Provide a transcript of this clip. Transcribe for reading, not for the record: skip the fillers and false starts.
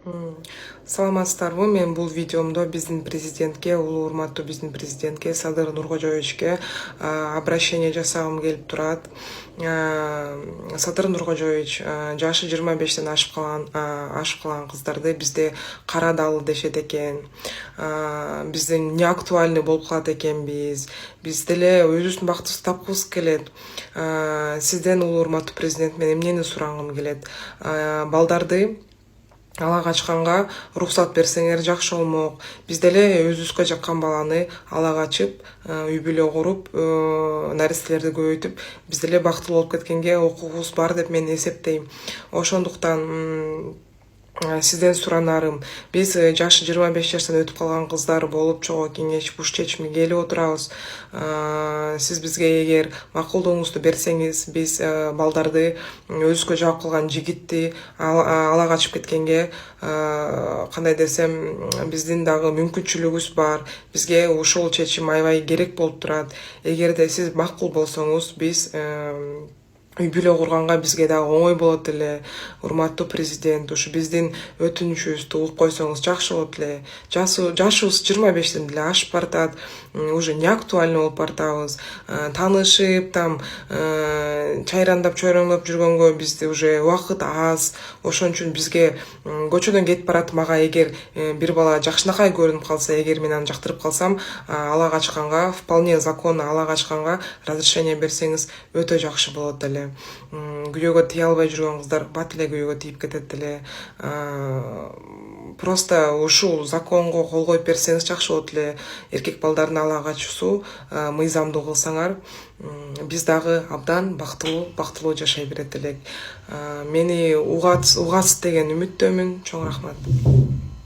М. Саламатсыздарбы? Мен бул видеомдо биздин президентке, улуу урматтуу биздин президентке Садыр Нуркожоевичке обращение жасагым келип турат. Садыр Нуркожоевич, жашы 25-тен ашып калган кыздарды бизде карадалы дешет экен. Биздин не актуальный болуп калат экенбиз. Биз деле өзүбүздүн бактыбызды тапкыбыз келет. Сизден, улуу урматтуу президент, мен эмнени сурагым келет? Балдарды ала качканга уруксат берсеңер жакшы болмок. Биз деле өзүбүзгө жаккан баланы ала качып, үй бүлө куруп, наристелерди көбөйтүп, биз деле бактылуу болуп кеткенге укугубуз бар деп мен эсептейм. Ошондуктан сизден суранарым, биз жашы 25 жаштан өтүп калган кыздар болуп чогуу кеңешип ушул чечимге келип отурабыз. Сиз бизге эгер макулдугуңузду берсеңиз, биз балдарды өзүбүзгө жабып калган жигитти ала качып кеткенге, кандай десем, биздин дагы мүмкүнчүлүгүбүз бар. Бизге ушул чечим аябай керек болуп турат. Эгерде сиз макул болсоңуз, биз үй бүлө курганга бизге дагы оңой болот эле. Урматтуу президент, ушу биздин өтүнүчүбүздү угуп койсоңуз жакшы болот эле. Жашыбыз 25тен деле ашып баратат, уже не актуально болуп баратабыз. Таанышып, там чайрандап чойроңдоп жүргөнгө бизде уже убакыт аз. Ошон үчүн бизге көчөдөн кетип барат, мага эгер бир бала жакшынакай көрүнүп калса, эгер мен аны жактырып калсам, ала качканга, вполне законно ала качканга разрешение берсеңиз өтө жакшы болот эле. Күйөөгө тие албай жүргөн кыздар бат эле күйөөгө тийип кетет эле. Просто ушул законго кол коюп берсеңиз жакшы болот эле. Эркек балдардын ала качуусу мыйзамдуу кылсаңар, биз дагы абдан бактылуу жашай берет элек. Мени угасыз деген үмүттөмүн. Чоң рахмат.